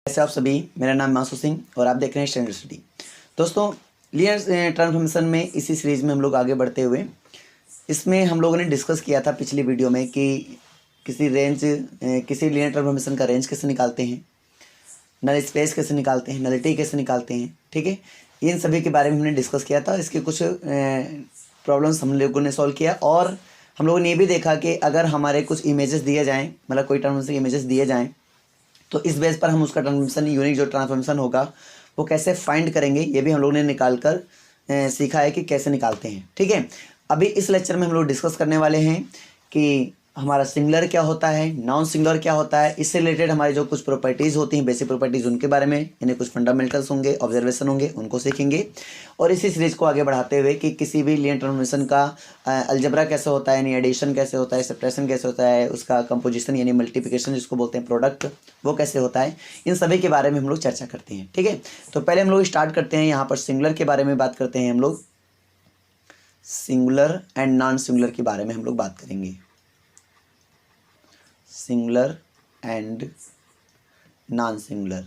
कैसे आप सभी। मेरा नाम मासूम सिंह और आप देख रहे हैं स्टैंडर्ड स्टडी। दोस्तों, लीनियर ट्रांसफॉर्मेशन में इसी सीरीज में हम लोग आगे बढ़ते हुए इसमें हम लोगों ने डिस्कस किया था पिछली वीडियो में कि किसी लीनियर ट्रांसफॉर्मेशन का रेंज कैसे निकालते हैं, नल स्पेस कैसे निकालते हैं, नलिटी कैसे निकालते हैं। ठीक है, इन सभी के बारे में हमने डिस्कस किया था। इसके कुछ प्रॉब्लम्स हम लोगों ने सॉल्व किया और हम लोगों ने ये भी देखा कि अगर हमारे कुछ इमेजेस दिए जाएँ, मतलब कोई ट्रांसफॉर्मेशन इमेजेस दिए जाएँ, तो इस बेस पर हम उसका ट्रांसफॉर्मेशन यूनिक जो ट्रांसफॉर्मेशन होगा वो कैसे फाइंड करेंगे, ये भी हम लोगों ने निकाल कर सीखा है कि कैसे निकालते हैं। ठीक है, अभी इस लेक्चर में हम लोग डिस्कस करने वाले हैं कि हमारा सिंगुलर क्या होता है, नॉन सिंगुलर क्या होता है, इससे रिलेटेड हमारी जो कुछ प्रॉपर्टीज़ होती हैं, बेसिक प्रॉपर्टीज़, उनके बारे में, यानी कुछ फंडामेंटल्स होंगे, ऑब्जर्वेशन होंगे, उनको सीखेंगे। और इसी सीरीज को आगे बढ़ाते हुए कि किसी भी लीनियर ट्रांसफॉर्मेशन का अलजेब्रा कैसे होता है, यानी एडिशन कैसे होता है, सब्ट्रैक्शन कैसे होता है, उसका कंपोजिशन यानी मल्टीप्लिकेशन जिसको बोलते हैं, प्रोडक्ट, वो कैसे होता है, इन सभी के बारे में हम लोग चर्चा करते हैं। ठीक है, तो पहले हम लोग स्टार्ट करते हैं, यहाँ पर सिंगुलर के बारे में बात करते हैं। हम लोग सिंगुलर एंड नॉन सिंगुलर के बारे में हम लोग बात करेंगे। Singular and non singular.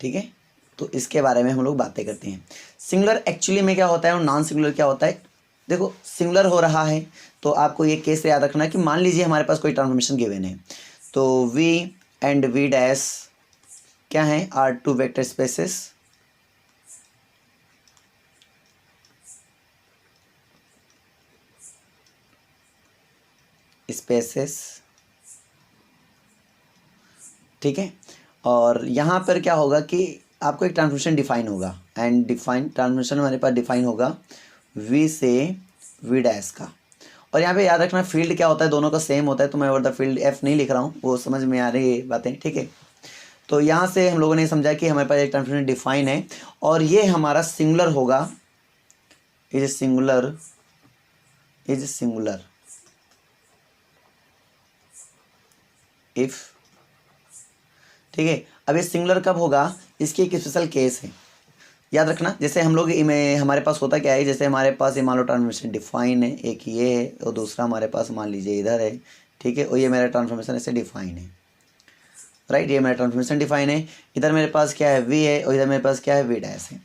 ठीक है, तो इसके बारे में हम लोग बातें करते हैं। सिंगुलर एक्चुअली में क्या होता है और नॉन सिंगुलर क्या होता है। देखो, सिंगुलर हो रहा है तो आपको ये केस याद रखना कि मान लीजिए हमारे पास कोई ट्रांसफॉर्मेशन गिवन है, तो V एंड V डैश क्या है, आर टू वेक्टर स्पेसेस। ठीक है, और यहाँ पर क्या होगा कि आपको एक ट्रांसफॉर्मेशन डिफाइन होगा एंड ट्रांसफॉर्मेशन हमारे पास डिफाइन होगा V से V डैश का। और यहाँ पे याद रखना फील्ड क्या होता है, दोनों का सेम होता है, तो मैं ओवर द फील्ड F नहीं लिख रहा हूँ, वो समझ में आ रही है बातें। ठीक है, तो यहाँ से हम लोगों ने समझा कि हमारे पास एक ट्रांसफॉर्मेशन डिफाइन है और ये हमारा सिंगुलर होगा, इज सिंगुलर इफ। ठीक है, अब ये सिंगुलर कब होगा, इसकी एक स्पेशल केस है, याद रखना। जैसे हम लोग हमारे पास होता क्या है, जैसे हमारे पास ये मान लो ट्रांसफॉर्मेशन डिफाइन है, एक ये है और दूसरा हमारे पास मान लीजिए इधर है। ठीक है, और ये मेरा ट्रांसफॉर्मेशन ऐसे डिफाइन है, राइट, ये मेरा ट्रांसफॉर्मेशन डिफाइन है। इधर मेरे पास क्या है, V है, और इधर मेरे पास क्या है, V डैश है।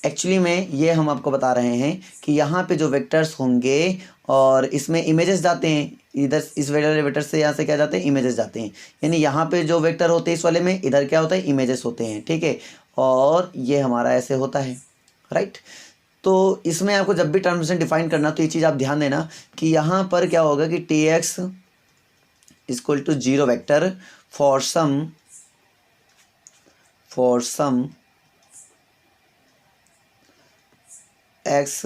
एक्चुअली में ये हम आपको बता रहे हैं कि यहाँ पे जो वेक्टर्स होंगे और इसमें इमेजेस जाते हैं, इधर इस वेक्टर से यहाँ से क्या जाते हैं, इमेजेस जाते हैं, यानी यहाँ पे जो वेक्टर होते हैं इस वाले में, इधर क्या होता है, इमेजेस होते हैं। ठीक है, और ये हमारा ऐसे होता है, राइट। तो इसमें आपको जब भी ट्रांसफॉर्मेशन डिफाइन करना तो ये चीज़ आप ध्यान देना कि यहाँ पर क्या होगा कि Tx equal to 0 vector for some x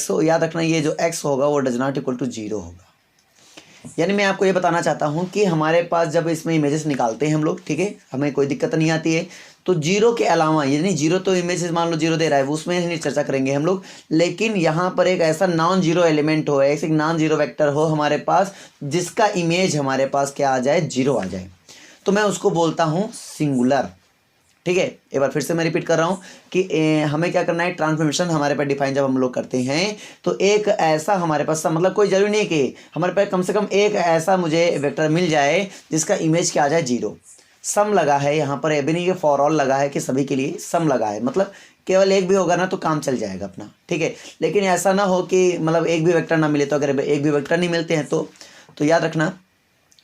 हो। याद रखना ये जो x होगा वो डज नॉट इक्वल टू 0 होगा। यानी मैं आपको ये बताना चाहता हूँ कि हमारे पास जब इसमें इमेजेस निकालते हैं हम लोग, ठीक है, हमें कोई दिक्कत नहीं आती है, तो 0 के अलावा, यानी 0 तो इमेजेस मान लो 0 दे रहा है, वो उसमें नहीं चर्चा करेंगे हम लोग, लेकिन यहाँ पर एक ऐसा नॉन जीरो एलिमेंट हो, एक नॉन जीरो वेक्टर हो हमारे पास जिसका इमेज हमारे पास क्या आ जाए, 0 आ जाए, तो मैं उसको बोलता हूँ सिंगुलर। ठीक है, एक बार फिर से मैं रिपीट कर रहा हूँ कि हमें क्या करना है, ट्रांसफॉर्मेशन हमारे पास डिफाइन जब हम लोग करते हैं तो एक ऐसा हमारे पास, मतलब कोई जरूरी नहीं कि हमारे पास कम से कम एक ऐसा मुझे वेक्टर मिल जाए जिसका इमेज क्या आ जाए, 0। सम लगा है यहाँ पर, अभी नहीं कि फॉर ऑल लगा है कि सभी के लिए सम लगा है, मतलब केवल एक भी होगा ना तो काम चल जाएगा अपना। ठीक है, लेकिन ऐसा ना हो कि मतलब एक भी वेक्टर ना मिले, तो अगर एक भी वेक्टर नहीं मिलते हैं तो याद रखना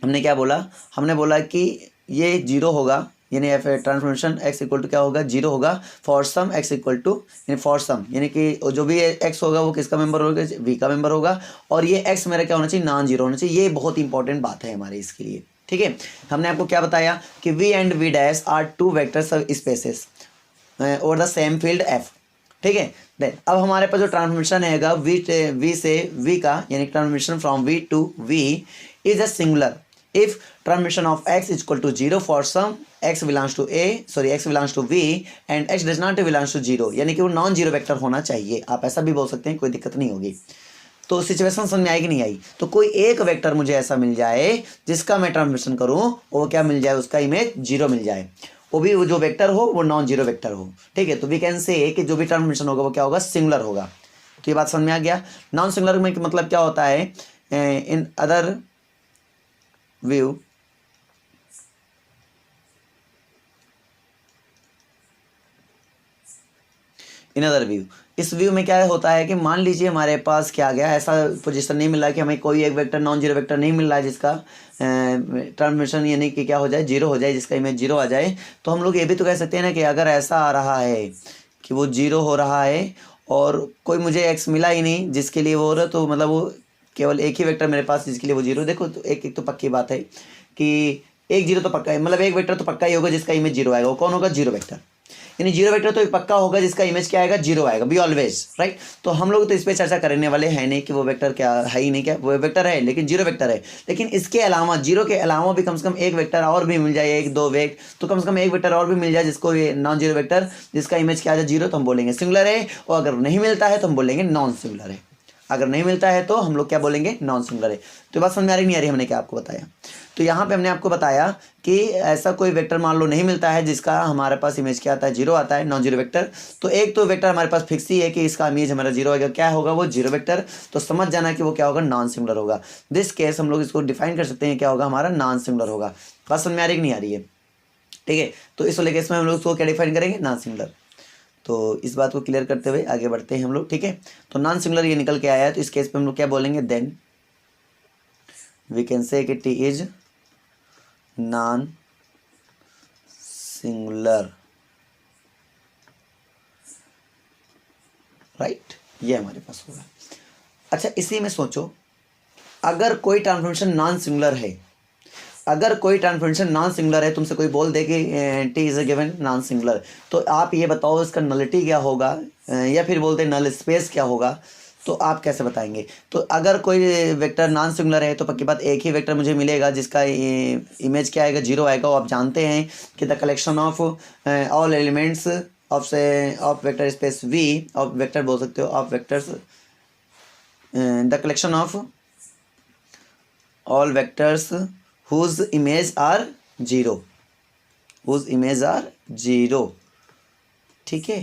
हमने क्या बोला, हमने बोला कि ये 0 होगा, यानी F transformation x equal to क्या होगा, 0 होगा for some x equal to, यानी फॉर सम यानी कि जो भी x होगा वो किसका मेंबर होगा, v का मेंबर होगा, और ये x मेरा क्या होना चाहिए, नॉन जीरो होना चाहिए। ये बहुत इंपॉर्टेंट बात है हमारे इसके लिए। ठीक है, हमने आपको क्या बताया कि v and v dash are two vectors of spaces over the same field f। ठीक है, देन अब हमारे पास जो ट्रांसफॉर्मेशन है v से v का, यानी transformation from v to v is a singular if transformation of x is equal to 0 for some x belongs to v and x does not belongs to 0, यानी कि वो नॉन जीरो वेक्टर होना चाहिए। आप ऐसा भी बोल सकते हैं, कोई दिक्कत नहीं होगी। तो सिचुएशन समझ में आएगी नहीं आई, तो कोई एक वेक्टर मुझे ऐसा मिल जाए जिसका मैं ट्रांसफॉर्मेशन करूं, वो क्या मिल जाए, उसका इमेज 0 मिल जाए, वो भी वो जो वेक्टर हो वो नॉन जीरो वेक्टर हो। ठीक है, तो वी कैन से कि जो भी ट्रांसफॉर्मेशन होगा वो क्या होगा, सिंगुलर होगा। तो तो ये बात समझ में आ गया। नॉन सिंगुलर में मतलब क्या होता है, in other view in other view, इस व्यू में क्या होता है कि मान लीजिए हमारे पास क्या आ गया, ऐसा पोजीशन नहीं मिल रहा है कि हमें कोई एक वेक्टर नॉन जीरो वेक्टर नहीं मिल रहा है जिसका ट्रांसफॉर्मेशन यानी कि क्या हो जाए, जीरो हो जाए, जिसका इमेज जीरो आ जाए। तो हम लोग ये भी तो कह सकते हैं ना कि अगर ऐसा आ रहा है कि वो जीरो हो रहा है और कोई मुझे एक्स मिला ही नहीं जिसके लिए वो हो रहा, तो मतलब वो केवल एक ही वेक्टर मेरे पास जिसके लिए वो जीरो। देखो तो एक तो पक्की बात है कि एक जीरो तो पक्का है, मतलब एक वेक्टर तो पक्का ही होगा जिसका इमेज जीरो आएगा। वो कौन होगा, जीरो वेक्टर। यानी जीरो वेक्टर तो एक पक्का होगा जिसका इमेज क्या आएगा, जीरो आएगा, बी ऑलवेज, राइट। तो हम लोग तो इस पर चर्चा करने वाले हैं नहीं कि वो वेक्टर क्या है ही नहीं, क्या वो वेक्टर है लेकिन जीरो वेक्टर है। लेकिन इसके अलावा जीरो के अलावा भी कम से कम एक वेक्टर और भी मिल जाए, एक दो वेक्टर, तो कम से कम एक वेक्टर और भी मिल जाए जिसको ये नॉन जीरो वेक्टर जिसका इमेज क्या आ जाए जीरो, तो हम बोलेंगे सिंगुलर है। और अगर नहीं मिलता है तो हम बोलेंगे नॉन सिंगुलर है। अगर नहीं मिलता है तो हम लोग क्या बोलेंगे, नॉन सिंगुलर है। तो बात समझ में आ रही नहीं आ रही, हमने क्या आपको बताया। तो यहाँ पे हमने आपको बताया कि ऐसा कोई वेक्टर मान लो नहीं मिलता है जिसका हमारे पास इमेज क्या आता है, जीरो आता है, नॉन जीरो वेक्टर। तो एक तो वेक्टर हमारे पास फिक्स ही है कि इसका इमेज हमारा जीरो आएगा, क्या होगा वो, जीरो वेक्टर। तो समझ जाना कि वो क्या होगा, नॉन सिंगुलर होगा। दिस केस हम लोग इसको डिफाइन कर सकते हैं, क्या होगा हमारा, नॉन सिंगुलर होगा। बात समझ में आ रही नहीं आ रही है, ठीक है। तो इस वाले केस में हम लोग इसको क्या डिफाइन करेंगे, नॉन सिंगुलर। तो इस बात को क्लियर करते हुए आगे बढ़ते हैं हम लोग, ठीक है। तो नॉन सिंगुलर ये निकल के आया है, तो इस केस पे हम लोग क्या बोलेंगे, देन वी कैन से कि T is non singular, right. ये हमारे पास होगा। अच्छा, इसी में सोचो अगर कोई ट्रांसफॉर्मेशन नॉन सिंगुलर है, अगर कोई ट्रांसफॉर्मेशन नॉन सिंगुलर है, तुमसे कोई बोल दे कि T is a given non singular, तो आप ये बताओ इसका नलिटी क्या होगा, या फिर बोलते नल स्पेस क्या होगा। तो आप कैसे बताएंगे। तो अगर कोई वेक्टर नॉन सिंगुलर है तो पक्की बात एक ही वेक्टर मुझे मिलेगा जिसका इमेज क्या आएगा, जीरो आएगा। और आप जानते हैं कि the collection of all elements of vector space V, of vector बोल सकते हो, of vectors, the collection of all vectors whose image are zero, whose image are zero, ठीक है।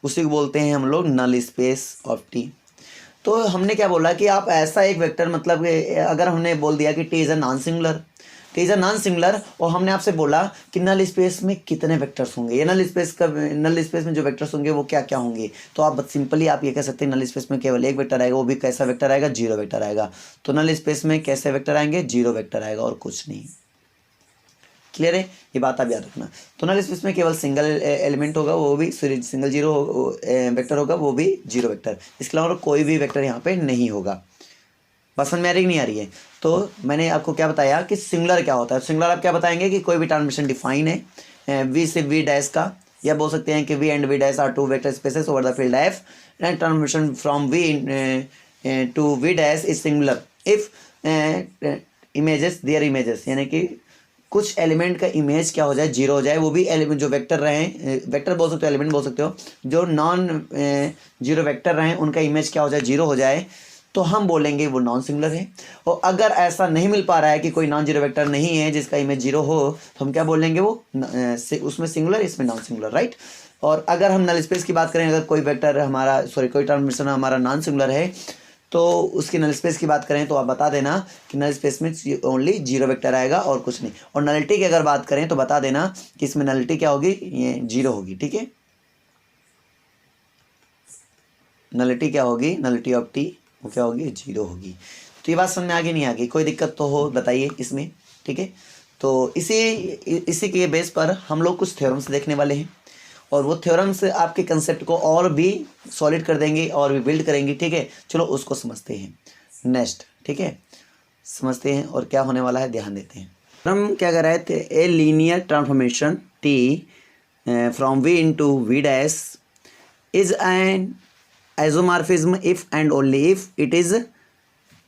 उसी को बोलते हैं हम लोग नल स्पेस ऑफ टी। तो हमने क्या बोला कि आप ऐसा एक वेक्टर, मतलब अगर हमने बोल दिया कि T is a non singular, T is a non singular, और हमने आपसे बोला कि नल स्पेस में कितने वेक्टर्स होंगे, ये नल स्पेस में जो वेक्टर्स होंगे वो क्या क्या होंगे। तो आप सिंपली आप ये कह सकते हैं नल स्पेस में केवल एक वेक्टर आएगा, वो भी कैसा वेक्टर आएगा, जीरो वेक्टर आएगा। तो नल स्पेस में कैसे वेक्टर आएंगे, जीरो वेक्टर आएगा और कुछ नहीं। क्लियर है, ये बात आप याद रखना। तो नल स्पेस में केवल सिंगल एलिमेंट होगा, वो भी सिंगल जीरो वेक्टर होगा, वो भी जीरो वेक्टर। इसके अलावा कोई भी वेक्टर यहाँ पे नहीं होगा। पसंद में आ रही नहीं आ रही है। तो मैंने आपको क्या बताया कि सिंगुलर क्या होता है। सिंगुलर आप क्या बताएंगे कि कोई भी ट्रांसफॉर्मेशन डिफाइन है वी से वी डैश का, या बोल सकते हैं कि V and V dash are two vector spaces over the field F, and transformation from V to V dash is singular if images their images, यानी कि कुछ एलिमेंट का इमेज क्या हो जाए, जीरो हो जाए, वो भी एलिमेंट जो वेक्टर रहें, वेक्टर बोल सकते हो, एलिमेंट बोल सकते हो, जो नॉन जीरो वेक्टर रहें उनका इमेज क्या हो जाए, जीरो हो जाए, तो हम बोलेंगे वो नॉन सिंगुलर है। और अगर ऐसा नहीं मिल पा रहा है कि कोई नॉन जीरो वेक्टर नहीं है जिसका इमेज जीरो हो, तो हम क्या बोलेंगे, वो उसमें सिंगुलर, इसमें नॉन सिंगुलर, राइट। और अगर हम नल स्पेस की बात करें, अगर कोई वेक्टर हमारा कोई ट्रांसफॉर्मेशन हमारा नॉन सिंगुलर है, तो उसकी नल स्पेस की बात करें तो आप बता देना कि नल स्पेस में ओनली जीरो वेक्टर आएगा और कुछ नहीं। और नलिटी की अगर बात करें तो बता देना कि इसमें नलिटी क्या होगी, ये जीरो होगी, ठीक है। नलिटी क्या होगी, नलिटी ऑफ टी वो क्या होगी, जीरो होगी। तो ये बात समझ में आगे नहीं आ गई, कोई दिक्कत तो हो बताइए इसमें, ठीक है। तो इसी के बेस पर हम लोग कुछ थ्योरम्स देखने वाले हैं, और वो थ्योरम्स आपके कंसेप्ट को और भी सॉलिड कर देंगे और भी बिल्ड करेंगे, ठीक है। चलो उसको समझते हैं नेक्स्ट, ठीक है, समझते हैं और क्या होने वाला है ध्यान देते हैं। हम क्या कर रहे थे, a linear transformation T from V into V dash is an isomorphism if and only if it is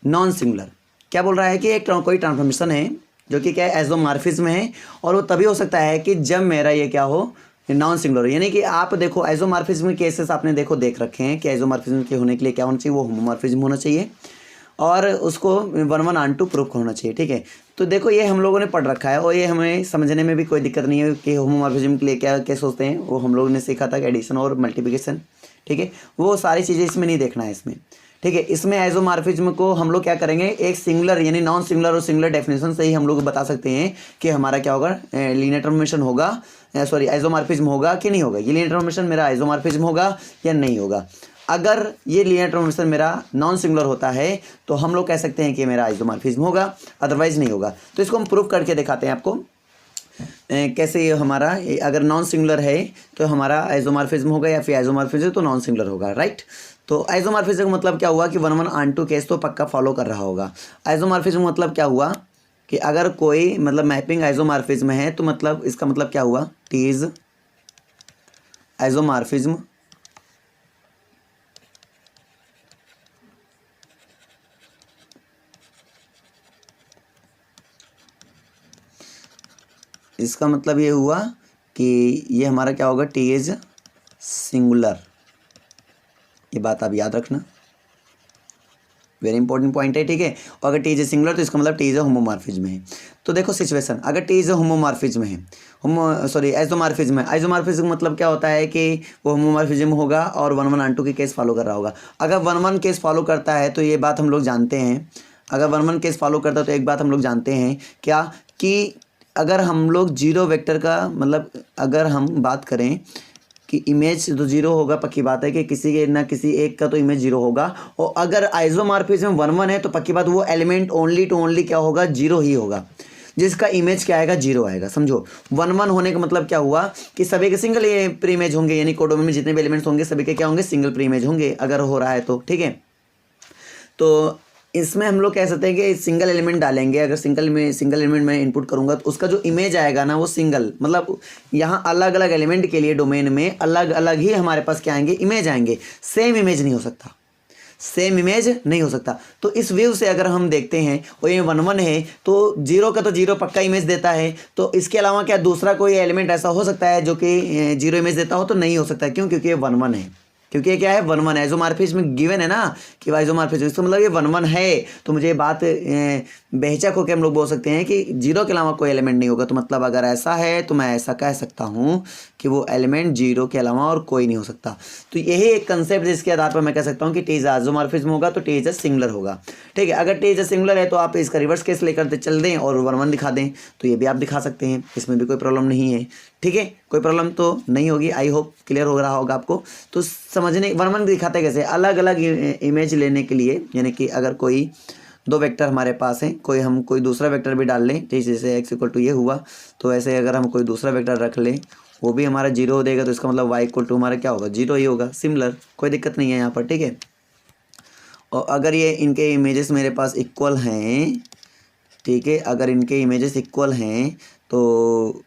non singular. क्या बोल रहा है कि एक कोई ट्रांसफॉर्मेशन है जो कि क्या है, आइसोमॉर्फिज्म है, और वो तभी हो सकता है कि जब मेरा ये क्या हो, नॉन सिंगुलर। यानी कि आप देखो आइसोमॉर्फिज्म केसेस आपने देख रखे हैं कि आइसोमॉर्फिज्म के होने के लिए क्या होना चाहिए, वो होमोमॉर्फिज्म होना चाहिए। और उसको 1 1 ऑन टू प्रूफ होना चाहिए, ठीक है। तो देखो ये हम लोगों ने पढ़ रखा है और ये हमें समझने में भी कोई दिक्कत नहीं है कि होमोमॉर्फिज्म के लिए क्या क्या सोचते हैं, वो हम लोगों ने सीखा था कि एडिशन और मल्टीप्लिकेशन, ठीक है। वो सारी चीज़ें इसमें नहीं देखना है इसमें, ठीक है। इसमें आइसोमॉर्फिज्म को हम लोग क्या करेंगे, एक सिंगुलर यानी नॉन सिंगुलर और सिंगुलर डेफिनेशन से ही हम लोग बता सकते हैं कि हमारा क्या होगा, लीनियर ट्रांसफॉर्मेशन होगा, सॉरी आइसोमॉर्फिज्म होगा कि नहीं होगा, ये लीनियर ट्रांसफॉर्मेशन मेरा आइसोमॉर्फिज्म होगा या नहीं होगा। अगर ये लीनियर ट्रांसफॉर्मेशन मेरा नॉन सिंगुलर होता है तो हम लोग कह सकते हैं कि मेरा आइसोमॉर्फिज्म होगा, अदरवाइज नहीं होगा। तो इसको हम प्रूव करके दिखाते हैं आपको कैसे ये हमारा अगर नॉन सिंगुलर है तो हमारा आइसोमॉर्फिज्म होगा या फिर आइसोमॉर्फिज्म तो नॉन सिंगुलर होगा, राइट। तो आइसोमॉर्फिज्म का मतलब क्या हुआ कि 1 1 ऑन टू केस तो पक्का फॉलो कर रहा होगा। आइसोमॉर्फिज्म मतलब क्या हुआ कि अगर कोई मतलब मैपिंग आइसोमॉर्फिज्म है तो मतलब इसका मतलब क्या हुआ, टी इज आइसोमॉर्फिज्म इसका मतलब ये हुआ कि ये हमारा क्या होगा, टी इज सिंगुलर। ये बात आप याद रखना, वेरी इंपॉर्टेंट पॉइंट है, ठीक है। और अगर टी इज सिंगुलर तो इसका मतलब टी इज होमोमॉर्फिज्म है। तो देखो सिचुएशन, अगर टी इज होमोमॉर्फिज्म है, आइसोमॉर्फिज्म है। आइसोमॉर्फिज्म मतलब क्या होता है कि वो होमोमॉर्फिज्म होगा और 1 1 ऑन टू के केस फॉलो कर रहा होगा। अगर 1 1 केस फॉलो करता है तो ये बात हम लोग जानते हैं, अगर 1 1 केस फॉलो करता है तो एक बात हम लोग जानते हैं क्या, कि अगर हम लोग जीरो वेक्टर का मतलब अगर हम बात करें कि इमेज तो जीरो होगा, पक्की बात है कि किसी के ना किसी एक का तो इमेज जीरो होगा। और अगर आइसोमॉर्फिज्म 1 1 है तो पक्की बात वो एलिमेंट ओनली टू ओनली क्या होगा, जीरो ही होगा, जिसका इमेज क्या आएगा, जीरो आएगा। समझो 1 1 होने का मतलब क्या हुआ कि सभी के सिंगल प्री इमेज होंगे, यानी कोडोमेन में जितने भी एलिमेंट्स होंगे सभी के क्या होंगे, सिंगल प्री इमेज होंगे अगर हो रहा है तो, ठीक है। तो इसमें हम लोग कह सकते हैं कि सिंगल एलिमेंट डालेंगे, अगर सिंगल एलिमेंट मैं इनपुट करूंगा तो उसका जो इमेज आएगा ना वो सिंगल, मतलब यहाँ अलग अलग एलिमेंट के लिए डोमेन में अलग अलग ही हमारे पास क्या आएंगे, इमेज आएंगे। सेम इमेज नहीं हो सकता, सेम इमेज नहीं हो सकता। तो इस व्यू से अगर हम देखते हैं और ये 1 1 है तो जीरो का तो जीरो पक्का इमेज देता है, तो इसके अलावा क्या दूसरा कोई एलिमेंट ऐसा हो सकता है जो कि जीरो इमेज देता हो, तो नहीं हो सकता। क्यों, क्योंकि ये 1 1 है, क्योंकि ये क्या है 1 1 आइसोमॉर्फिज्म में गिवन है ना कि आइसोमॉर्फिज्म, इसका मतलब ये 1 1 है। तो मुझे ये बात बेहिचक होकर हम लोग बोल सकते हैं कि जीरो के अलावा कोई एलिमेंट नहीं होगा। तो मतलब अगर ऐसा है तो मैं ऐसा कह सकता हूँ कि वो एलिमेंट जीरो के अलावा और कोई नहीं हो सकता। तो यही एक कंसेप्ट जिसके आधार पर मैं कह सकता हूँ कि टी इज आइसोमॉर्फिज्म होगा तो टी इज सिंगुलर होगा, ठीक है। अगर टी इज सिंगुलर है तो आप इसका रिवर्स केस लेकर चल दें और 1 1 दिखा दें, तो ये भी आप दिखा सकते हैं, इसमें भी कोई प्रॉब्लम नहीं है, ठीक है। कोई प्रॉब्लम तो नहीं होगी, आई होप क्लियर हो रहा होगा आपको। तो समझने 1 1 दिखाते कैसे, अलग अलग इमेज लेने के लिए, यानी कि अगर कोई दो वेक्टर हमारे पास हैं, कोई दूसरा वेक्टर भी डाल लें, जैसे x इक्वल टू ये हुआ, तो ऐसे अगर हम कोई दूसरा वेक्टर रख लें वो भी हमारा जीरो देगा, तो इसका मतलब y इक्वल टू हमारा क्या होगा, जीरो ही होगा, सिमिलर, कोई दिक्कत नहीं है यहाँ पर, ठीक है। और अगर ये इनके इमेजेस मेरे पास इक्वल हैं, ठीक है, अगर इनके इमेजेस इक्वल हैं तो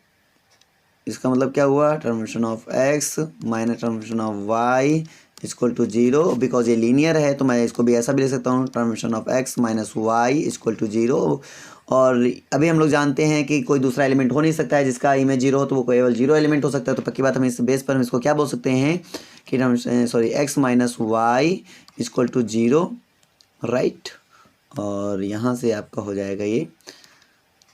इसका मतलब क्या हुआ, transformation of x minus transformation of y equal to zero. Because ये लीनियर है तो मैं इसको भी ऐसा भी लिख सकता हूँ, transformation of x minus y equal to zero. और अभी हम लोग जानते हैं कि कोई दूसरा एलिमेंट हो नहीं सकता है जिसका इमेज जीरो हो, तो वो केवल जीरो एलिमेंट हो सकता है। तो पक्की बात हम इस बेस पर हम इसको क्या बोल सकते हैं कि x minus y equal to zero, right. और यहाँ से आपका हो जाएगा ये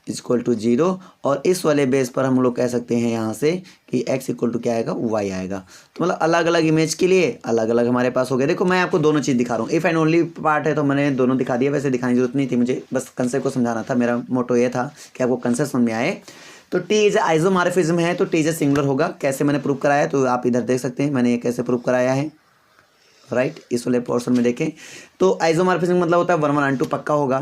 इक्वल टू जीरो। और इस वाले बेस पर हम लोग कह सकते हैं यहाँ से कि x इक्वल टू क्या आएगा, y आएगा। तो मतलब अलग अलग इमेज के लिए अलग अलग हमारे पास हो गया। देखो मैं आपको दोनों चीज़ दिखा रहा हूँ, इफ़ एंड ओनली पार्ट है तो मैंने दोनों दिखा दिया, वैसे दिखाने की जरूरत नहीं थी मुझे, बस कंसेप्ट को समझाना था, मेरा मोटो ये था कि आपको कंसेप्ट समझ में आए। तो टी इज आइसोमॉर्फिज्म है तो टी इज सिंगुलर होगा। कैसे मैंने प्रूव कराया तो आप इधर देख सकते हैं, मैंने ये कैसे प्रूव कराया है, राइट। इस वाले पोर्शन में देखें तो आइसोमॉर्फिज्म मतलब होता है 1 1 ऑन टू पक्का होगा।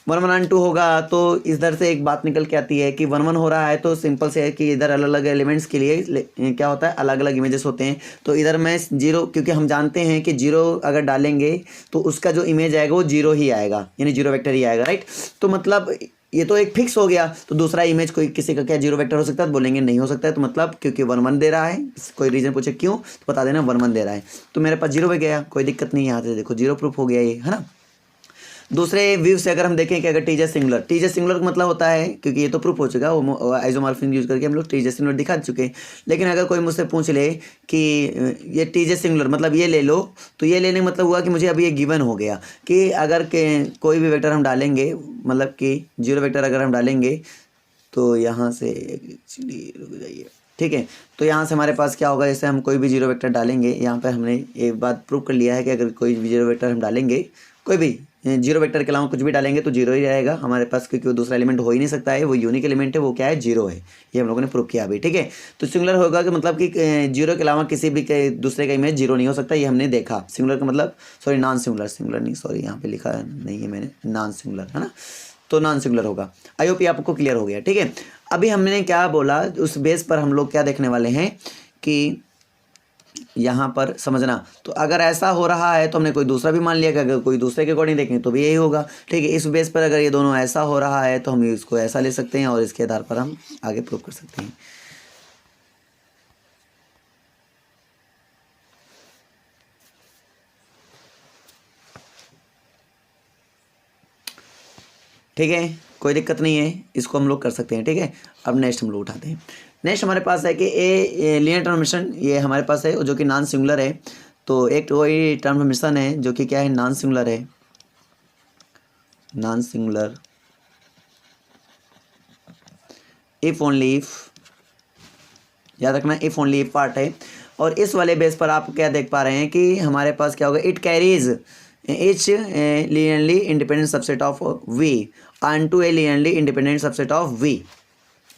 1 1 ऑन टू होगा तो इधर से एक बात निकल के आती है कि 1 1 हो रहा है तो सिंपल से है कि इधर अलग अलग एलिमेंट्स के लिए क्या होता है, अलग अलग इमेजेस होते हैं। तो इधर मैं जीरो, क्योंकि हम जानते हैं कि जीरो अगर डालेंगे तो उसका जो इमेज आएगा वो जीरो ही आएगा, यानी जीरो वेक्टर ही आएगा, राइट। तो मतलब ये तो एक फिक्स हो गया। तो दूसरा इमेज कोई किसी का क्या जीरो वेक्टर हो सकता है, तो बोलेंगे नहीं हो सकता है। तो मतलब क्योंकि 1 1 दे रहा है, कोई रीजन पूछे क्यों तो बता देना 1 1 दे रहा है, तो मेरे पास जीरो पे गया, कोई दिक्कत नहीं है। यहाँ से देखो जीरो प्रूफ हो गया ये, है ना। दूसरे व्यू से अगर हम देखें कि अगर टीजर सिंगुलर का मतलब होता है, क्योंकि ये तो प्रूफ हो चुका है, वो आइसोमॉर्फिज्म यूज करके हम लोग टीजर सिंगुलर दिखा चुके हैं। लेकिन अगर कोई मुझसे पूछ ले कि ये टीजर सिंगुलर मतलब ये ले लो, तो ये लेने का मतलब हुआ कि मुझे अभी ये गिवन हो गया कि अगर कोई भी वेक्टर हम डालेंगे, मतलब कि 0 वेक्टर अगर हम डालेंगे, तो यहाँ से एक्चुअली रुक जाइए, ठीक है। तो यहाँ से हमारे पास क्या होगा, जैसे हम कोई भी 0 वेक्टर डालेंगे, यहाँ पर हमने एक बात प्रूव कर लिया है कि अगर कोई भी 0 वेक्टर हम डालेंगे, कोई भी 0 वेक्टर के अलावा कुछ भी डालेंगे तो 0 ही रहेगा हमारे पास, क्योंकि वो दूसरा एलिमेंट हो ही नहीं सकता है, वो यूनिक एलिमेंट है, वो क्या है, 0 है। ये हम लोगों ने प्रूव किया अभी, ठीक है। तो सिंगुलर होगा कि मतलब कि 0 के अलावा किसी भी दूसरे का इमेज 0 नहीं हो सकता, ये हमने देखा। सिंगुलर का मतलब सॉरी नॉन सिंगुलर, सिंगुलर नहीं, सॉरी यहाँ पे लिखा नहीं है मैंने, नॉन सिंगुलर है ना, तो नॉन सिंगुलर होगा। आई होप ये आपको क्लियर हो गया, ठीक है। अभी हमने क्या बोला, उस बेस पर हम लोग क्या देखने वाले हैं कि यहाँ पर समझना, तो अगर ऐसा हो रहा है तो हमने कोई दूसरा भी मान लिया कि अगर कोई दूसरे के अकॉर्डिंग देखेंगे तो भी यही होगा, ठीक है। इस बेस पर अगर ये दोनों ऐसा हो रहा है तो हम इसको ऐसा ले सकते हैं और इसके आधार पर हम आगे प्रूव कर सकते हैं। ठीक है, कोई दिक्कत नहीं है, इसको हम लोग कर सकते हैं, ठीक है। अब नेक्स्ट हम लोग उठाते हैं। नेक्स्ट हमारे पास है कि ए लीनियर ट्रांसफॉर्मेशन, ये हमारे पास है जो कि नॉन सिंगुलर है। तो एक वही ट्रांसफॉर्मेशन है जो कि क्या है, नॉन सिंगुलर है, non singular if only if, याद रखना इफ ओनली इफ पार्ट है। और इस वाले बेस पर आप क्या देख पा रहे हैं कि हमारे पास क्या होगा, it carries each linearly independent subset of V onto a linearly independent subset of V।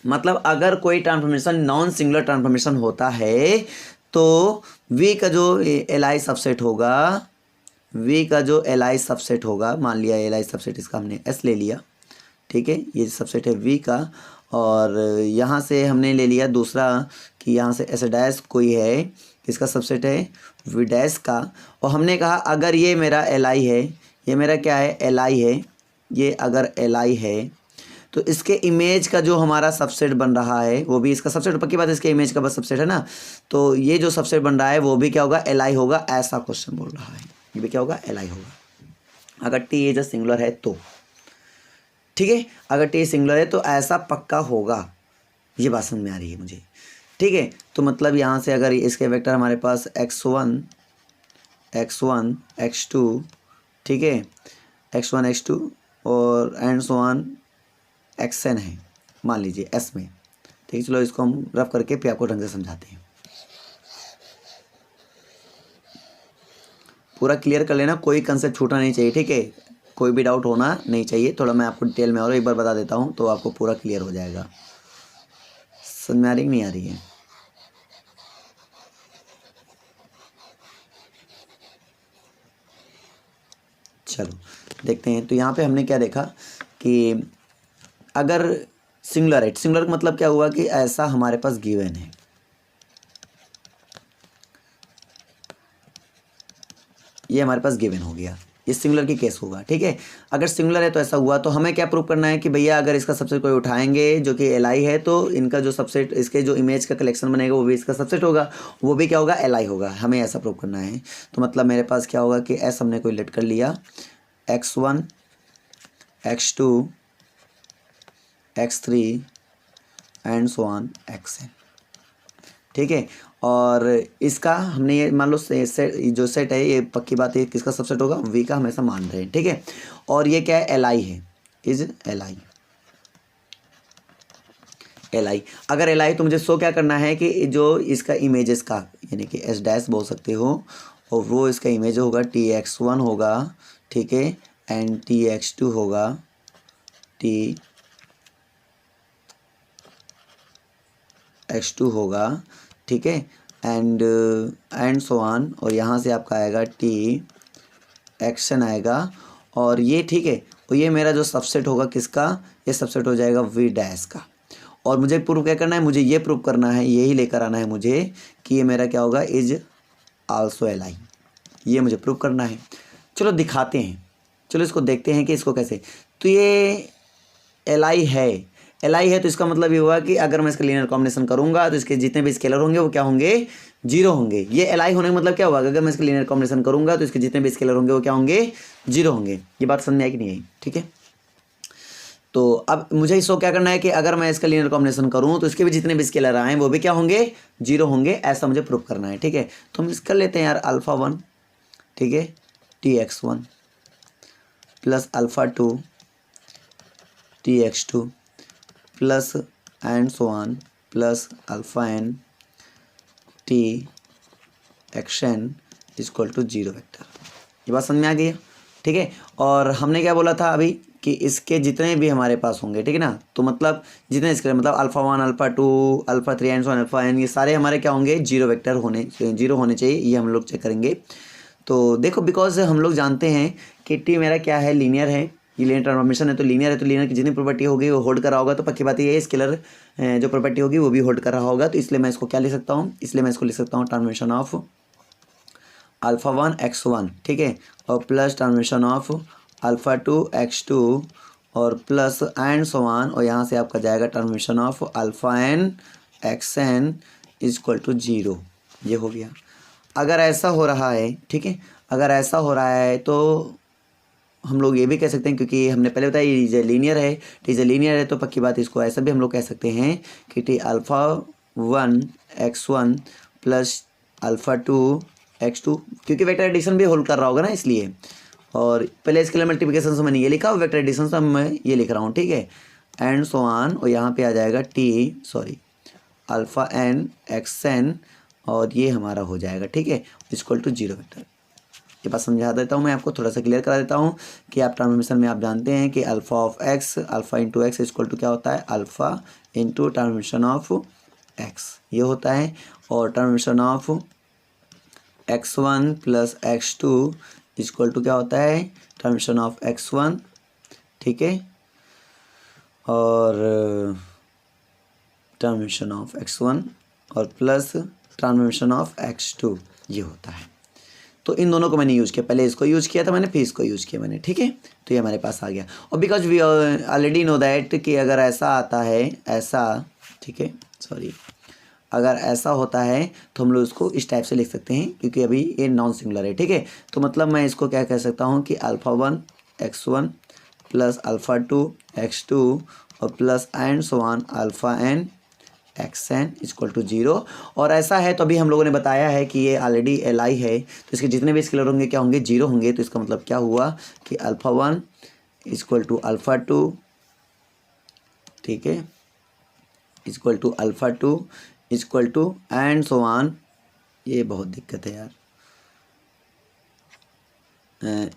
मतलब अगर कोई ट्रांसफॉर्मेशन नॉन सिंगुलर ट्रांसफॉर्मेशन होता है तो V का जो Li सबसेट होगा, V का जो Li सबसेट होगा, मान लिया Li सबसेट इसका हमने S ले लिया, ठीक है, ये सबसेट है V का। और यहाँ से हमने ले लिया दूसरा कि यहाँ से S डैश कोई है, इसका सबसेट है V डैश का। और हमने कहा अगर ये मेरा Li है, ये मेरा क्या है, Li है, ये अगर Li है तो इसके इमेज का जो हमारा सबसेट बन रहा है वो भी इसका सबसेट, पक्की बात है, इसके इमेज का बस सबसेट है ना, तो ये जो सबसेट बन रहा है वो भी क्या होगा, Li होगा। ऐसा क्वेश्चन बोल रहा है, ये भी क्या होगा, Li होगा अगर T इज सिंगुलर है तो, ठीक है। अगर T सिंगुलर है तो ऐसा पक्का होगा, ये बात समझ में आ रही है मुझे, ठीक है। तो मतलब यहाँ से अगर इसके वेक्टर हमारे पास x1 x2, ठीक है, x1 x2 और एंड सो ऑन xn है, मान लीजिए S में, ठीक है। चलो इसको हम रफ करके फिर आपको ढंग से समझाते हैं, पूरा क्लियर कर लेना, कोई कंसेप्ट छूटना नहीं चाहिए, ठीक है, कोई भी डाउट होना नहीं चाहिए। थोड़ा मैं आपको डिटेल में और एक बार बता देता हूँ तो आपको पूरा क्लियर हो जाएगा। समझ में आ रही नहीं आ रही है? चलो देखते हैं। तो यहाँ पे हमने क्या देखा कि अगर सिंगुलर है, सिंगुलर का मतलब क्या हुआ कि ऐसा हमारे पास गिवन है, ये हमारे पास गिवन हो गया, ये सिंगुलर की केस होगा, ठीक है। अगर सिंगुलर है तो ऐसा हुआ, तो हमें क्या प्रूव करना है कि भैया अगर इसका सबसेट कोई उठाएंगे जो कि Li है तो इनका जो सबसेट, इसके जो इमेज का कलेक्शन बनेगा वो भी इसका सबसेट होगा, वो भी क्या होगा, Li होगा। हमें ऐसा प्रूव करना है। तो मतलब मेरे पास क्या होगा कि S हमने कोई लेट कर लिया, x1 x2 x3 and so on xn, ठीक है। और इसका हमने ये मान लो जो सेट है, ये पक्की बात है किसका सबसेट होगा, V का हमेशा मान रहे हैं, ठीक है। और ये क्या है, Li है, इज Li। अगर Li तो मुझे शो क्या करना है कि जो इसका इमेजेस का, यानी कि S डैश बोल सकते हो, और वो इसका इमेज होगा Tx1 होगा, ठीक है, एंड Tx2 होगा, Tx2 होगा, ठीक है, एंड सो ऑन। और यहाँ से आपका आएगा Txn आएगा, और ये ठीक है। और ये मेरा जो सबसेट होगा किसका, ये सबसेट हो जाएगा V डैश का। और मुझे प्रूव क्या करना है, मुझे ये प्रूव करना है, यही लेकर आना है मुझे कि ये मेरा क्या होगा, इज आल्सो Li, ये मुझे प्रूव करना है। चलो दिखाते हैं, चलो इसको देखते हैं कि इसको कैसे। तो ये Li है, LI है तो इसका मतलब ये हुआ कि अगर मैं इसका लीनियर कॉम्बिनेशन करूंगा तो इसके जितने भी स्केलर होंगे वो क्या होंगे, 0 होंगे। ये LI होने का मतलब क्या हुआ, अगर मैं इसका लीनियर कॉम्बिनेशन करूंगा तो इसके जितने भी स्केलर होंगे वो क्या होंगे, 0 होंगे। ये बात समझ में आई कि नहीं आई, ठीक है। तो अब मुझे इसको क्या करना है कि अगर मैं इसका लीनियर कॉम्बिनेशन करूं तो इसके भी जितने भी स्केलर आए वो भी क्या होंगे, 0 होंगे, ऐसा मुझे प्रूव करना है, ठीक है। तो हम इस कर लेते हैं यार, α1 ठीक है Tx1 plus α2 Tx2 plus and so on plus αn Txn equal to 0 vector. ये बात समझ में आ गई है, ठीक है। और हमने क्या बोला था अभी कि इसके जितने भी हमारे पास होंगे, ठीक है ना, तो मतलब जितने इसके मतलब α1 α2 α3 एंड सो ऑन αn, ये सारे हमारे क्या होंगे, 0 वेक्टर होने 0 होने चाहिए। ये हम लोग चेक करेंगे। तो देखो बिकॉज हम लोग जानते हैं कि टी मेरा क्या है, लीनियर है, ये लीनियर ट्रांसफॉर्मेशन है, तो लीनियर है तो लीनियर की जितनी प्रॉपर्टी होगी वो होल्ड कर रहा होगा। तो पक्की बात ये है स्केलर जो प्रॉपर्टी होगी वो भी होल्ड कर रहा होगा। तो इसलिए मैं इसको क्या लिख सकता हूँ, इसलिए मैं इसको लिख सकता हूँ ट्रांसफॉर्मेशन ऑफ α1 x1, ठीक है, और प्लस ट्रांसफॉर्मेशन ऑफ α2 x2 और प्लस एंड सो ऑन, और यहाँ से आपका जाएगा transformation of αn xn equal to 0। ये हो गया। अगर ऐसा हो रहा है, ठीक है, अगर ऐसा हो रहा है तो हम लोग ये भी कह सकते हैं, क्योंकि हमने पहले बताया ये लीनियर है, टी लीनियर है, तो पक्की बात इसको ऐसा भी हम लोग कह सकते हैं कि टी α1 x1 प्लस α2 x2, क्योंकि वेक्टर एडिशन भी होल्ड कर रहा होगा ना, इसलिए। और पहले स्केलर मल्टीप्लिकेशन से मैंने ये लिखा, वेक्टर एडिशन से मैं ये लिख रहा हूँ, ठीक है, एंड सो ऑन, और यहाँ पे आ जाएगा αn xn, और ये हमारा हो जाएगा, ठीक है, इक्वल टू 0 वेक्टर। ये बात समझा देता हूँ मैं आपको, थोड़ा सा क्लियर करा देता हूँ कि आप ट्रांसफॉर्मेशन में आप जानते हैं कि alpha of x, alpha into x equal to क्या होता है, alpha into transformation of x, ये होता है। और transformation of x1 plus x2 equal to क्या होता है, ट्रांसफॉर्मेशन ऑफ x1, ठीक है, और ट्रांसफॉर्मेशन ऑफ x1 और प्लस ट्रांसफॉर्मेशन ऑफ x2, ये होता है। तो इन दोनों को मैंने यूज़ किया, पहले इसको यूज़ किया था मैंने, फिर इसको यूज़ किया मैंने, ठीक है। तो ये हमारे पास आ गया। और because we already know that कि अगर ऐसा आता है, ऐसा, ठीक है, सॉरी, अगर ऐसा होता है तो हम लोग इसको इस टाइप से लिख सकते हैं, क्योंकि अभी ये नॉन सिंगुलर है, ठीक है। तो मतलब मैं इसको क्या कह सकता हूँ कि α1 x1 प्लस α2 x2 और plus and so on αn xn equal to 0। और ऐसा है तो अभी हम लोगों ने बताया है कि ये ऑलरेडी LI है, तो इसके जितने भी स्केलर होंगे क्या होंगे, 0 होंगे। तो इसका मतलब क्या हुआ कि α1 इक्वल टू α2, ठीक है, equal to α2 equal to and so on, ये बहुत दिक्कत है यार,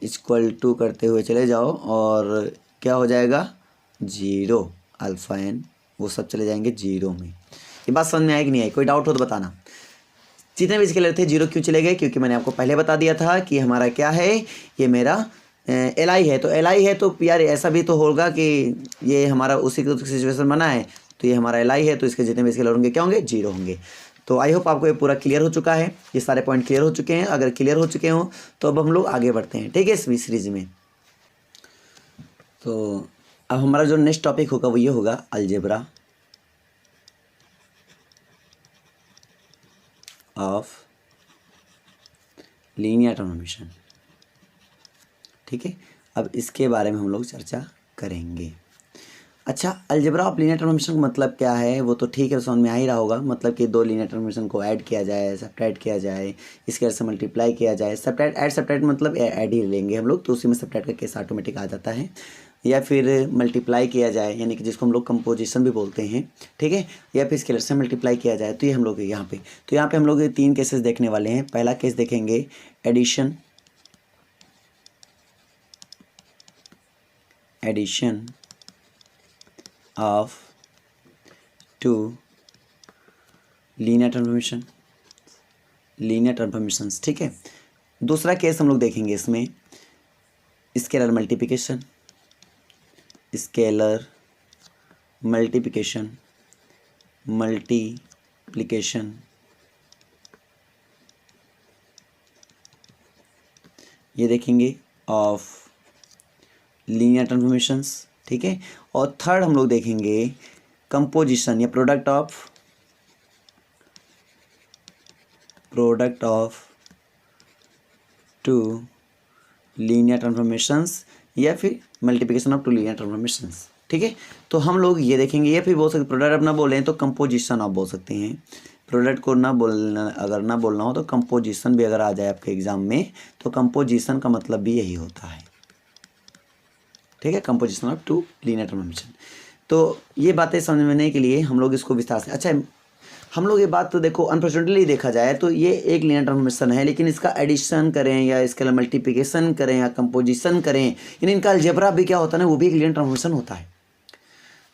इक्वल टू करते हुए चले जाओ और क्या हो जाएगा, 0, αn वो सब चले जाएंगे 0 में। ये बात समझ में आई कि नहीं आई, कोई डाउट हो तो बताना। जितने भी स्केलर थे 0 क्यों चले गए, क्योंकि मैंने आपको पहले बता दिया था कि हमारा क्या है, ये मेरा LI है। तो LI है तो यार ऐसा भी तो होगा कि ये हमारा उसी का सिचुएशन बना है, तो ये हमारा LI है, तो इसके जितने भी स्केलर होंगे क्या होंगे, 0 होंगे। तो आई होप आपको ये पूरा क्लियर हो चुका है, ये सारे पॉइंट क्लियर हो चुके हैं। अगर क्लियर हो चुके हों तो अब हम लोग आगे बढ़ते हैं, ठीक है, इस सीरीज में। तो अब हमारा जो नेक्स्ट टॉपिक होगा वो ये होगा अलजेब्रा ऑफ लीनियर ट्रांसफॉर्मेशन, ठीक है। अब इसके बारे में हम लोग चर्चा करेंगे। अच्छा, अलजेब्रा ऑफ लीनियर ट्रांसफॉर्मेशन का मतलब क्या है, वो तो ठीक है, समझ में आ ही रहा होगा। मतलब कि दो लीनियर ट्रांसफॉर्मेशन को ऐड किया जाए, सब्ट्रैक्ट किया जाए, इसके से मल्टीप्लाई किया जाए। सब्ट्रैक्ट ऐड सब्ट्रैक्ट मतलब ऐड ही लेंगे हम लोग, तो उसी में सब्ट्रैक्ट का केस ऑटोमेटिक आ जाता है। या फिर मल्टीप्लाई किया जाए, यानी कि जिसको हम लोग कंपोजिशन भी बोलते हैं, ठीक है, या फिर स्केलर से मल्टीप्लाई किया जाए, तो ये हम लोग यहाँ पे, तो यहाँ पे हम लोग 3 केसेस देखने वाले हैं। पहला केस देखेंगे addition, addition of 2 linear transformations, ठीक है। दूसरा केस हम लोग देखेंगे इसमें स्केलर मल्टीप्लिकेशन, स्केलर मल्टीप्लिकेशन, ये देखेंगे ऑफ लीनियर ट्रांसफॉर्मेशंस, ठीक है। और थर्ड हम लोग देखेंगे कंपोजिशन या product of two linear transformations या फिर multiplication of two linear transformations. ठीक है, तो हम लोग ये देखेंगे, या फिर बोल सकते प्रोडक्ट आप ना बोलें तो कंपोजिशन आप बोल सकते हैं। प्रोडक्ट को ना बोलना, अगर ना बोलना हो तो कंपोजिशन भी अगर आ जाए आपके एग्जाम में तो कंपोजिशन का मतलब भी यही होता है। ठीक है, composition of two linear transformation. तो ये बातें समझने के लिए हम लोग इसको विस्तार से, अच्छा हम लोग ये बात तो देखो अनफॉर्चुनेटली देखा जाए तो ये एक लीनियर ट्रांसफॉर्मेशन है, लेकिन इसका एडिशन करें या इसके मल्टीप्लिकेशन करें या कंपोजिशन करें, यानी इनका अलजेब्रा भी क्या होता है ना, वो भी एक लीनियर ट्रांसफॉर्मेशन होता है।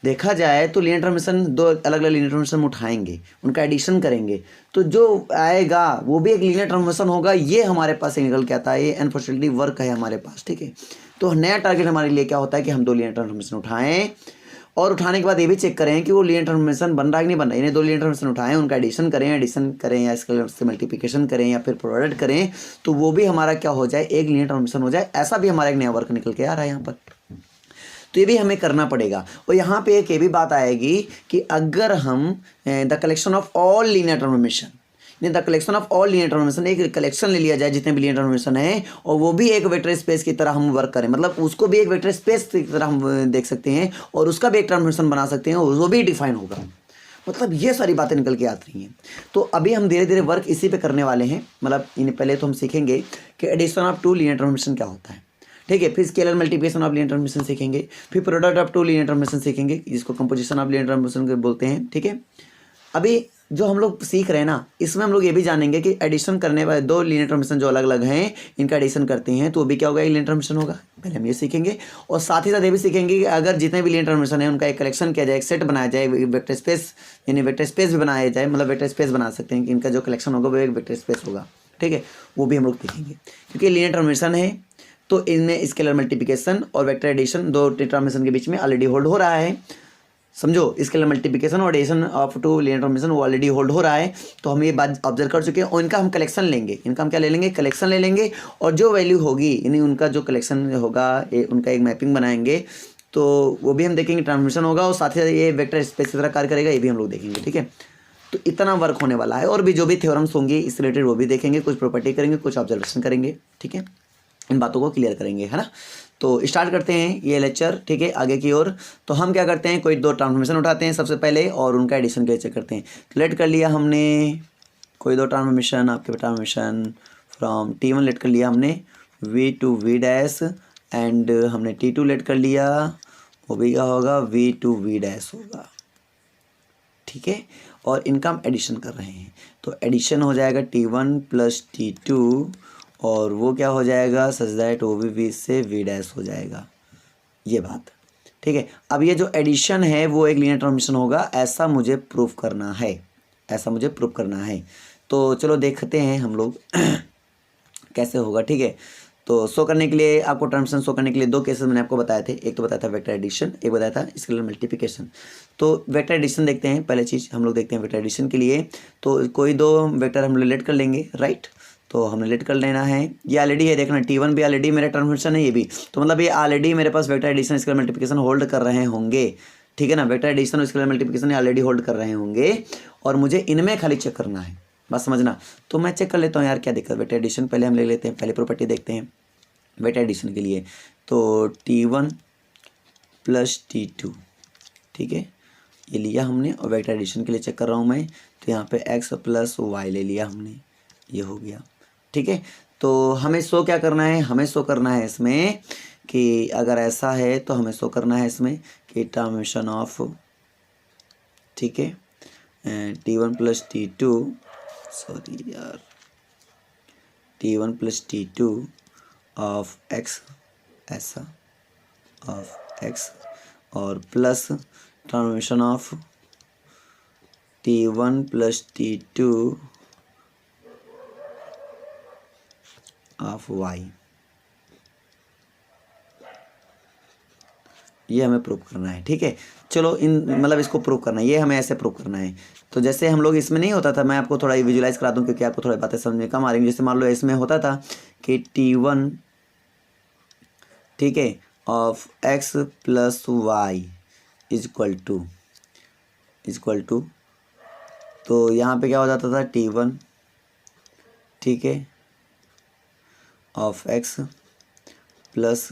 देखा जाए तो लीनियर ट्रांसफॉर्मेशन दो अलग अलग लीनियर ट्रांसफॉर्मेशन उठाएंगे, उनका एडिशन करेंगे तो जो आएगा वो भी एक लीनियर ट्रांसफॉर्मेशन होगा। ये हमारे पास निकल के आता है, ये अनफॉर्चुनेटली वर्क है हमारे पास। ठीक है, तो नया टारगेट हमारे लिए क्या होता है कि हम दो लीनियर ट्रांसफॉर्मेशन उठाएं और उठाने के बाद ये भी चेक करें कि वो लीनियर ट्रांसफॉर्मेशन बन रहा है कि नहीं बन रहा है। इन्हें दो लीनियर ट्रांसफॉर्मेशन उठाएं, उनका एडिशन करें या इसके मल्टीप्लिकेशन करें या फिर प्रोडक्ट करें, तो वो भी हमारा क्या हो जाए, एक लीनियर ट्रांसफॉर्मेशन हो जाए। ऐसा भी हमारा एक नया वर्क निकल के आ रहा है यहाँ पर, तो ये भी हमें करना पड़ेगा। और यहाँ पे एक ये भी बात आएगी कि अगर हम the collection of all linear transformation, the collection of all linear transformation, एक कलेक्शन ले लिया जाए जितने भी लीनियर ट्रांसफॉर्मेशन है और वो भी एक वेक्टर स्पेस की तरह हम वर्क करें, मतलब उसको भी एक वेक्टर स्पेस की तरह हम देख सकते हैं और उसका भी एक ट्रांसफॉर्मेशन बना सकते हैं और वो भी डिफाइन होगा। मतलब ये सारी बातें निकल के आती हैं। तो अभी हम धीरे धीरे वर्क इसी पे करने वाले हैं। मतलब इन पहले तो हम सीखेंगे कि addition of two linear transformation क्या होता है। ठीक है, फिर scalar multiplication of linear transformation सीखेंगे, फिर product of two linear transformation सीखेंगे जिसको कंपोजिशन ऑफ लीनियर ट्रांसफॉर्मेशन बोलते हैं। ठीक है, अभी जो हम लोग सीख रहे हैं ना, इसमें हम लोग ये भी जानेंगे कि एडिशन करने वाले दो लीनियर ट्रांसफॉर्मेशन जो अलग अलग हैं, इनका एडिशन करते हैं तो वो भी क्या होगा, एक लीनियर ट्रांसफॉर्मेशन होगा। पहले हम ये सीखेंगे और साथ ही साथ ये भी सीखेंगे कि अगर जितने भी लीनियर ट्रांसफॉर्मेशन है उनका एक कलेक्शन किया जाए, एक सेट बनाया जाए, वेक्टर स्पेस, यानी वेक्टर स्पेस भी बनाया जाए, मतलब वेक्टर स्पेस बना सकते हैं कि इनका जो कलेक्शन होगा वो एक वेक्टर स्पेस होगा। ठीक है, वो भी हम लोग सीखेंगे क्योंकि लीनियर ट्रांसफॉर्मेशन है तो इनमें स्केलर मल्टीप्लिकेशन और वेक्टर एडिशन दो ट्रांसफॉर्मेशन के बीच में ऑलरेडी होल्ड हो रहा है। समझो, स्केलर मल्टीप्लिकेशन और addition of two linear transformation वो ऑलरेडी होल्ड हो रहा है। तो हम ये बात ऑब्जर्व कर चुके हैं और इनका हम कलेक्शन लेंगे, इनका हम क्या ले लेंगे, कलेक्शन ले लेंगे और जो वैल्यू होगी यानी उनका जो कलेक्शन होगा उनका एक मैपिंग बनाएंगे तो वो भी हम देखेंगे, ट्रांसफॉर्मेशन होगा और साथ ही साथ ये वेक्टर स्पेस की तरह कार्य करेगा, ये भी हम लोग देखेंगे। ठीक है, तो इतना वर्क होने वाला है और भी जो भी थ्योरम्स होंगे इस रिलेटेड वो भी देखेंगे, कुछ प्रॉपर्टी करेंगे, कुछ ऑब्जर्वेशन करेंगे। ठीक है, इन बातों को क्लियर करेंगे, है ना। तो स्टार्ट करते हैं ये लेक्चर। ठीक है, आगे की ओर। तो हम क्या करते हैं, कोई दो ट्रांसफॉर्मेशन उठाते हैं सबसे पहले और उनका एडिशन कैसे करते हैं। तो लेट कर लिया हमने कोई दो ट्रांसफॉर्मेशन, आपके ट्रांसफॉर्मेशन फ्रॉम T1 लेट कर लिया हमने V to V dash and हमने T2 लेट कर लिया, वो भी क्या होगा, V टू V डैश होगा। ठीक है, और इनका हम एडिशन कर रहे हैं तो एडिशन हो जाएगा T1 प्लस T2 और वो क्या हो जाएगा, सच दैट वो भी V से V डैश हो जाएगा, ये बात। ठीक है, अब ये जो एडिशन है वो एक लीनियर ट्रांसफॉर्मेशन होगा, ऐसा मुझे प्रूफ करना है, ऐसा मुझे प्रूफ करना है। तो चलो देखते हैं हम लोग कैसे होगा। ठीक है, तो शो करने के लिए, आपको ट्रांसफॉर्मेशन शो करने के लिए दो केसेस मैंने आपको बताए थे, एक तो बताया था वेक्टर एडिशन, एक बताया था स्केलर मल्टीप्लिकेशन। तो वेक्टर एडिशन देखते हैं, पहले चीज़ हम लोग देखते हैं वेक्टर एडिशन के लिए। तो कोई दो वेक्टर हम रिलेट कर लेंगे, राइट। तो हमने लेट कर लेना है, ये ऑलरेडी है, देखना T1 भी ऑलरेडी मेरा ट्रांसफॉर्मेशन है, ये भी, तो मतलब ये ऑलरेडी मेरे पास vector addition scalar multiplication hold कर रहे होंगे। ठीक है ना, वेक्टर एडिशन और स्केलर मल्टीप्लिकेशन ऑलरेडी होल्ड कर रहे होंगे और मुझे इनमें खाली चेक करना है, बस समझना। तो मैं चेक कर लेता हूँ यार, क्या दिक्कत, वेक्टर एडिशन पहले हम ले लेते हैं, पहले प्रॉपर्टी देखते हैं वेक्टर एडिशन के लिए। तो T1 प्लस T2, ठीक है, ये लिया हमने और वेक्टर एडिशन के लिए चेक कर रहा हूँ मैं, तो यहाँ पे x प्लस वाई ले लिया हमने, ये हो गया। ठीक है, तो हमें शो क्या करना है, हमें शो करना है इसमें कि अगर ऐसा है तो हमें शो करना है इसमें कि ट्रांसफॉर्मेशन ऑफ, ठीक है, T1 प्लस T2, सॉरी यार, T1 plus T2 of x, ऐसा ऑफ x और plus transformation of T1 plus T2 of y, ये हमें प्रूव करना है। ठीक है, चलो इन मतलब इसको प्रूव करना है, ये हमें ऐसे प्रूव करना है। तो जैसे हम लोग इसमें नहीं होता था, मैं आपको थोड़ा विजुलाइज करा दूं क्योंकि आपको थोड़ी बातें समझ में कम आ रही हैं। जैसे मान लो इसमें होता था कि T1, ठीक है, of x plus y is equal to equal to, तो यहाँ पे क्या हो जाता था T1, ठीक है, of x plus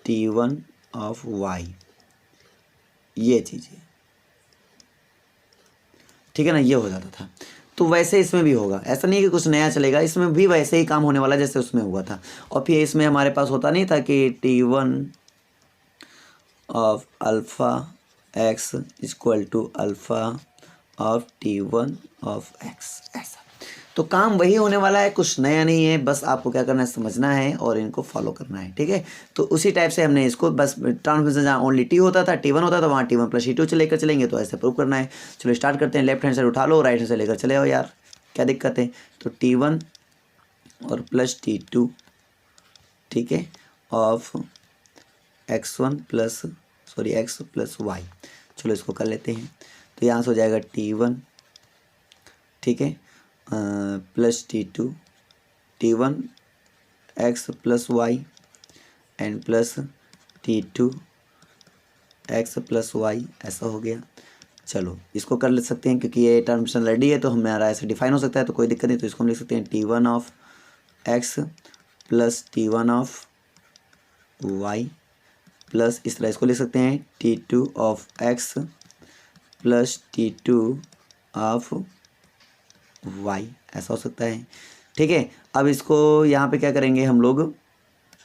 T1 of y, ये चीज़ें, ठीक है ना, ये हो जाता था। तो वैसे इसमें भी होगा, ऐसा नहीं कि कुछ नया चलेगा, इसमें भी वैसे ही काम होने वाला जैसे उसमें हुआ था। और फिर इसमें हमारे पास होता नहीं था कि T1 of alpha x equal to alpha of T1 of x, ऐसा। तो काम वही होने वाला है, कुछ नया नहीं है, बस आपको क्या करना है, समझना है और इनको फॉलो करना है, ठीक है। तो उसी टाइप से हमने इसको बस ट्रांसफॉर्मेशन जहाँ ओनली टी होता था, T1 होता था, वहाँ T1 प्लस T2 से लेकर चलेंगे, तो ऐसे प्रूव करना है। चलो स्टार्ट करते हैं, लेफ्ट हैंड साइड उठा लो, राइट हैंड से लेकर चले आओ यार, क्या दिक्कत है। तो T1 और प्लस T2, ठीक है, of x1 plus x plus y, चलो इसको कर लेते हैं। तो यहाँ से हो जाएगा T1, ठीक है, plus T2, T1 x plus y and plus T2 x plus y, ऐसा हो गया। चलो इसको कर ले सकते हैं, क्योंकि ये टर्म्स रेडी है तो हमारा ऐसे डिफाइन हो सकता है, तो कोई दिक्कत नहीं। तो इसको हम लिख सकते हैं T1 of x plus T1 of y plus, इस तरह इसको लिख सकते हैं T2 of x plus T2 of y, ऐसा हो सकता है, ठीक है। अब इसको यहाँ पे क्या करेंगे हम लोग,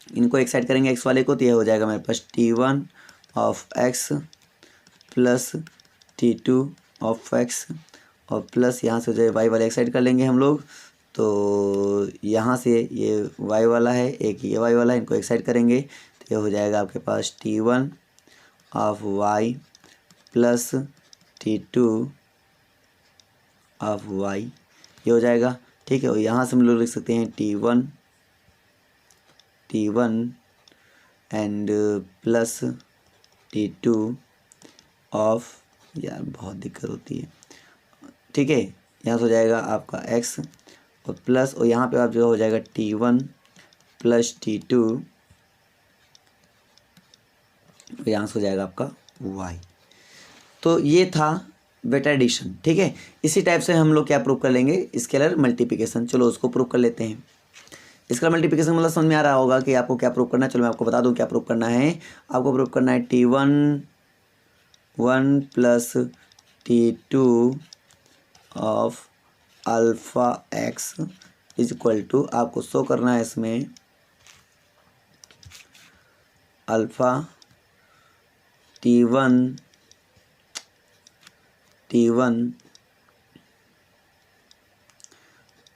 इनको एक साइड करेंगे x वाले को, तो यह हो जाएगा मेरे पास T1 of x plus T2 of x, और प्लस यहाँ से हो जाए y वाले एक साइड कर लेंगे हम लोग। तो यहाँ से ये y वाला है, एक ये y वाला है, इनको एक साइड करेंगे, तो ये हो जाएगा आपके पास T1 of y plus T2 of y, ये हो जाएगा, ठीक है। और यहाँ से हम लोग लिख सकते हैं T1 and plus T2 of, यार बहुत दिक्कत होती है, ठीक है। यहाँ से हो जाएगा आपका x और प्लस, और यहाँ पे आप जो हो जाएगा T1 प्लस T2, यहाँ से हो जाएगा आपका y। तो ये था बेटा एडिशन, ठीक है। इसी टाइप से हम लोग क्या प्रूव कर लेंगे, स्केलर मल्टीप्लिकेशन। चलो उसको प्रूव कर लेते हैं। स्केलर मल्टीप्लिकेशन मतलब समझ में आ रहा होगा कि आपको क्या प्रूव करना है। चलो मैं आपको बता दूं क्या प्रूव करना है। आपको प्रूव करना है T1 1 plus T2 of alpha x is equal to, आपको शो करना है इसमें अल्फ़ा T1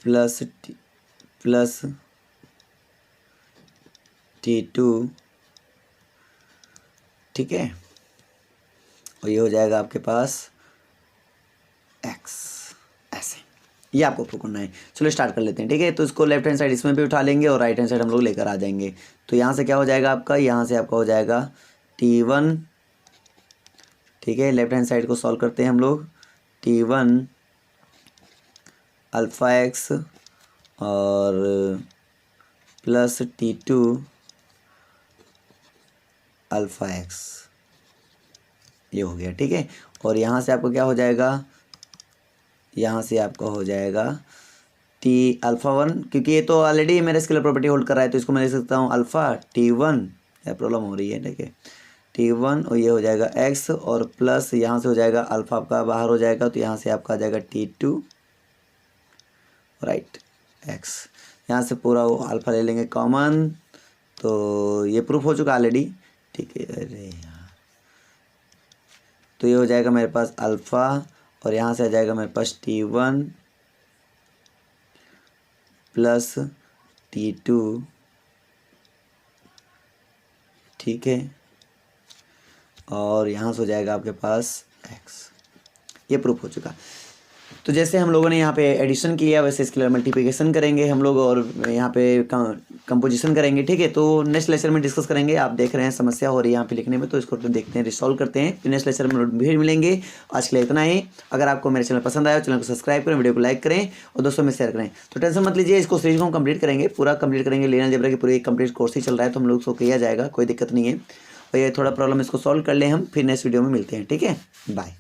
प्लस T2, ठीक है, और ये हो जाएगा आपके पास x, ऐसे। ये आपको प्रूव करना है। चलो स्टार्ट कर लेते हैं, ठीक है। तो इसको लेफ्ट हैंड साइड इसमें भी उठा लेंगे और राइट हैंड साइड हम लोग लेकर आ जाएंगे। तो यहाँ से क्या हो जाएगा आपका, यहाँ से आपका हो जाएगा T1, ठीक है। लेफ्ट हैंड साइड को सॉल्व करते हैं हम लोग, T1 अल्फ़ा x और प्लस T2 अल्फ़ा x, ये हो गया, ठीक है। और यहाँ से आपको क्या हो जाएगा, यहाँ से आपका हो जाएगा T α1, क्योंकि ये तो ऑलरेडी मेरे स्केलर प्रॉपर्टी होल्ड कर रहा है, तो इसको मैं लिख सकता हूँ अल्फ़ा T1, क्या प्रॉब्लम हो रही है, ठीक है, T1, और ये हो जाएगा x, और प्लस यहाँ से हो जाएगा अल्फ़ा आपका बाहर हो जाएगा, तो यहाँ से आपका आ जाएगा T2 राइट x। यहाँ से पूरा वो अल्फ़ा ले लेंगे कॉमन, तो ये प्रूफ हो चुका ऑलरेडी, ठीक है। अरे यार, तो ये हो जाएगा मेरे पास अल्फ़ा, और यहाँ से आ जाएगा मेरे पास T1 प्लस T2, ठीक है, और यहाँ से हो जाएगा आपके पास x। ये प्रूफ हो चुका। तो जैसे हम लोगों ने यहाँ पे एडिशन किया वैसे स्केलर मल्टीप्लिकेशन करेंगे हम लोग, और यहाँ पे कंपोजिशन करेंगे, ठीक है। तो नेक्स्ट लेक्चर में डिस्कस करेंगे। आप देख रहे हैं समस्या हो रही है यहाँ पे लिखने में, तो इसको देखते हैं, रिसॉल्व करते हैं। तो नेक्स्ट लेक्चर में फिर मिलेंगे। आज के लिए इतना ही। अगर आपको मेरे चैनल पसंद आया, चैनल को सब्सक्राइब करें, वीडियो को लाइक करें और दोस्तों में शेयर करें। तो टेंशन मत लीजिए, इसको सीरीज को हम कंप्लीट करेंगे, पूरा कंप्लीट करेंगे। लीनियर अलजेब्रा की पूरी कंप्लीट कोर्स ही चल रहा है, तो हम लोग उसको किया जाएगा, कोई दिक्कत नहीं है। और ये थोड़ा प्रॉब्लम इसको सॉल्व कर लें हम, फिर नेक्स्ट वीडियो में मिलते हैं, ठीक है। बाय।